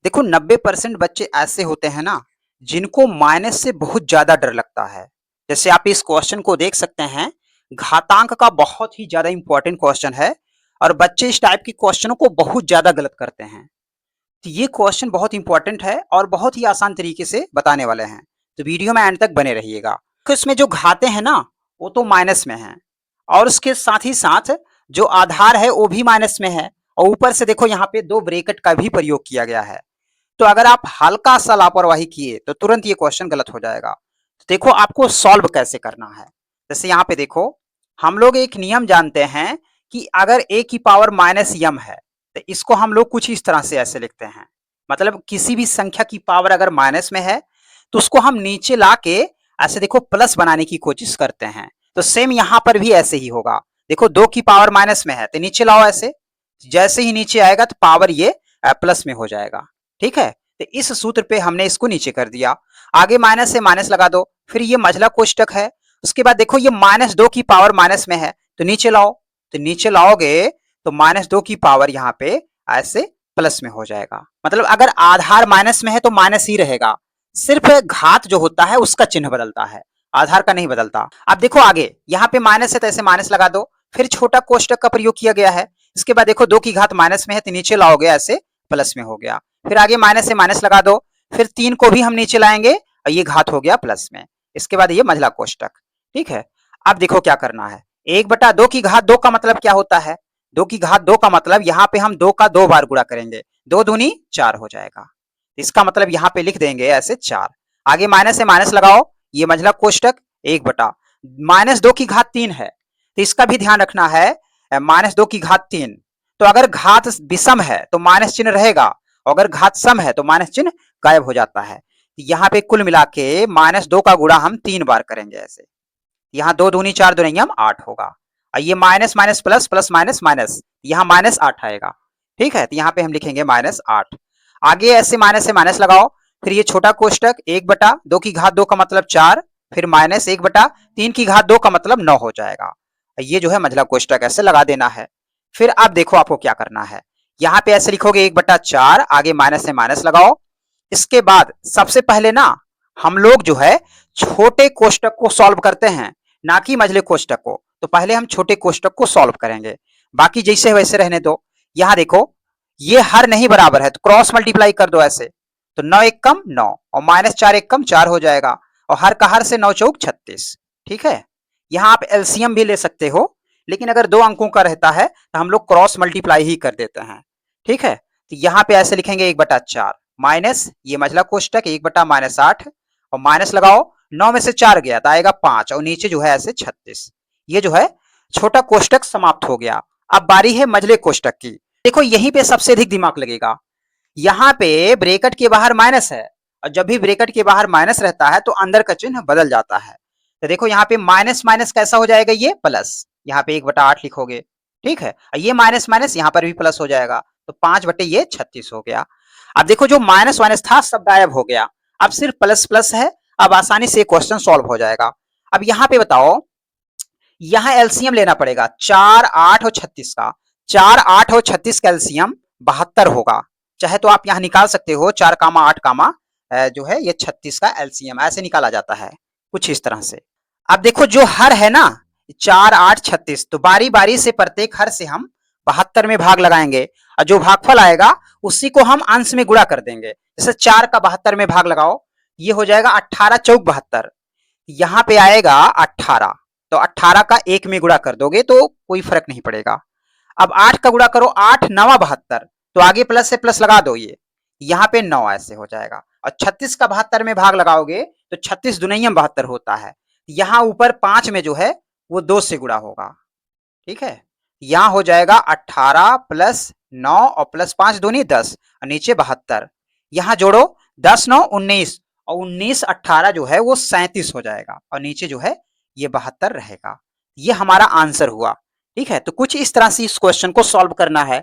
देखो 90% बच्चे ऐसे होते हैं ना जिनको माइनस से बहुत ज्यादा डर लगता है। जैसे आप इस क्वेश्चन को देख सकते हैं, घातांक का बहुत ही ज्यादा इंपॉर्टेंट क्वेश्चन है और बच्चे इस टाइप के क्वेश्चनों को बहुत ज्यादा गलत करते हैं। तो ये क्वेश्चन बहुत इंपॉर्टेंट है और बहुत ही आसान तरीके से बताने वाले हैं, तो वीडियो में एंड तक बने रहिएगा। तो इसमें जो घाते हैं ना वो तो माइनस में है और उसके साथ ही साथ जो आधार है वो भी माइनस में है और ऊपर से देखो यहाँ पे दो ब्रैकेट का भी प्रयोग किया गया है। तो अगर आप हल्का सा लापरवाही किए तो तुरंत ये क्वेश्चन गलत हो जाएगा। तो देखो आपको सॉल्व कैसे करना है। जैसे यहाँ पे देखो, हम लोग एक नियम जानते हैं कि अगर a की पावर माइनस यम है तो इसको हम लोग कुछ इस तरह से ऐसे लिखते हैं। मतलब किसी भी संख्या की पावर अगर माइनस में है तो उसको हम नीचे ला के ऐसे देखो प्लस बनाने की कोशिश करते हैं। तो सेम यहां पर भी ऐसे ही होगा। देखो 2 की पावर माइनस में है तो नीचे लाओ ऐसे, जैसे ही नीचे आएगा तो पावर ये प्लस में हो जाएगा। ठीक है, तो इस सूत्र पे हमने इसको नीचे कर दिया। आगे माइनस से माइनस लगा दो, फिर ये मझला कोष्टक है। उसके बाद देखो ये -2 की पावर माइनस में है तो नीचे लाओ, तो नीचे लाओगे तो -2 की पावर यहाँ पे ऐसे प्लस में हो जाएगा। मतलब अगर आधार माइनस में है तो माइनस ही रहेगा, सिर्फ घात जो होता है उसका चिन्ह बदलता है, आधार का नहीं बदलता। अब देखो आगे यहाँ पे माइनस है तो ऐसे माइनस लगा दो, फिर छोटा कोष्टक का प्रयोग किया गया है। इसके बाद देखो 2 की घात माइनस में है तो नीचे लाओगे ऐसे प्लस में हो गया। फिर आगे माइनस से माइनस लगा दो, फिर 3 को भी हम नीचे लाएंगे और ये घात हो गया प्लस में। इसके बाद ये मझला कोष्टक। ठीक है, अब देखो क्या करना है। 1/2 की घात 2 का मतलब क्या होता है? 2 की घात 2 का मतलब यहाँ पे हम 2 का 2 बार गुणा करेंगे, 2 दूनी 4 हो जाएगा। इसका मतलब यहाँ पे लिख देंगे ऐसे 4। आगे माइनस से माइनस लगाओ, ये मझला कोष्टक 1/-2 की घात 3 है तो इसका भी ध्यान रखना है, -2 की घात 3। तो अगर घात विषम है तो माइनस चिन्ह रहेगा और अगर घात सम है तो माइनस चिन्ह गायब हो जाता है। यहाँ पे कुल मिला के -2 का गुणा हम 3 बार करेंगे ऐसे। यहाँ 2 दूनी 4 दूनी हम 8 होगा और ये minus minus plus plus minus minus, यहाँ -8 आएगा। ठीक है, तो यहाँ पे हम लिखेंगे -8। आगे ऐसे माइनस से माइनस लगाओ, फिर ये छोटा कोष्टक 1/2 की घात 2 का मतलब 4, फिर -1/3 की घात 2 का मतलब 9 हो जाएगा। ये जो है मझला कोष्टक ऐसे लगा देना है। फिर अब देखो आपको क्या करना है, यहाँ पे ऐसे लिखोगे 1/4, आगे माइनस से माइनस लगाओ। इसके बाद सबसे पहले ना हम लोग जो है छोटे कोष्टक को सॉल्व करते हैं, ना कि मझले कोष्टक को। तो पहले हम छोटे कोष्टक को सॉल्व करेंगे, बाकी जैसे वैसे रहने दो। यहाँ देखो ये हर नहीं बराबर है तो क्रॉस मल्टीप्लाई कर दो ऐसे, तो 9 एक कम 9 और -4 एक कम 4 हो जाएगा और हर का हर से 9 चौक 36। ठीक है, यहाँ आप एलसीएम भी ले सकते हो, लेकिन अगर 2 अंकों का रहता है तो हम लोग क्रॉस मल्टीप्लाई ही कर देते हैं। ठीक है, तो यहाँ पे ऐसे लिखेंगे 1/4 माइनस ये मझला कोष्टक 1/-8 और माइनस लगाओ, 9 में से 4 गया तो आएगा 5 और नीचे जो है ऐसे 36। ये जो है छोटा कोष्टक समाप्त हो गया। अब बारी है मझले कोष्टक की। देखो यहीं पे सबसे अधिक दिमाग लगेगा। यहाँ पे ब्रैकेट के बाहर माइनस है और जब भी ब्रैकेट के बाहर माइनस रहता है तो अंदर का चिन्ह बदल जाता है। तो देखो यहाँ पे माइनस माइनस कैसा हो जाएगा, ये प्लस, यहाँ पे 1/8 लिखोगे। ठीक है, और ये माइनस माइनस यहाँ पर भी प्लस हो जाएगा तो 5/36 हो गया। अब देखो जो माइनस माइनस था सब गायब हो गया, अब सिर्फ प्लस प्लस है। अब आसानी से क्वेश्चन सॉल्व हो जाएगा। अब यहाँ पे बताओ, यहाँ एलसीएम लेना पड़ेगा 4, 8 और 36 का। 4, 8 और 36 का एलसीएम 72 होगा। चाहे तो आप यहाँ निकाल सकते हो 4, 8 जो है ये 36 का एलसीएम ऐसे निकाला जाता है कुछ इस तरह से। अब देखो जो हर है ना 4, 8, 36, तो बारी बारी से प्रत्येक हर से हम 72 में भाग लगाएंगे और जो भागफल आएगा उसी को हम अंश में गुणा कर देंगे। जैसे 4 का 72 में भाग लगाओ, ये हो जाएगा 18 चौक 72, यहाँ पे आएगा 18, तो 18 का 1 में गुणा कर दोगे तो कोई फर्क नहीं पड़ेगा। अब 8 का गुणा करो, 8 9 72, तो आगे प्लस से प्लस लगा दो, ये यहाँ पे 9 ऐसे हो जाएगा। और 36 का 72 में भाग लगाओगे तो 36 दुनियम 72 होता है। यहाँ ऊपर 5 में जो है वो 2 से गुणा होगा। ठीक है, यहाँ हो जाएगा 18 प्लस 9 और प्लस 5 दूनी 10 और नीचे 72। यहाँ जोड़ो 10 9 19 और 19 18 जो है वो 37 हो जाएगा और नीचे जो है ये 72 रहेगा। ये हमारा आंसर हुआ। ठीक है, तो कुछ इस तरह से इस क्वेश्चन को सॉल्व करना है।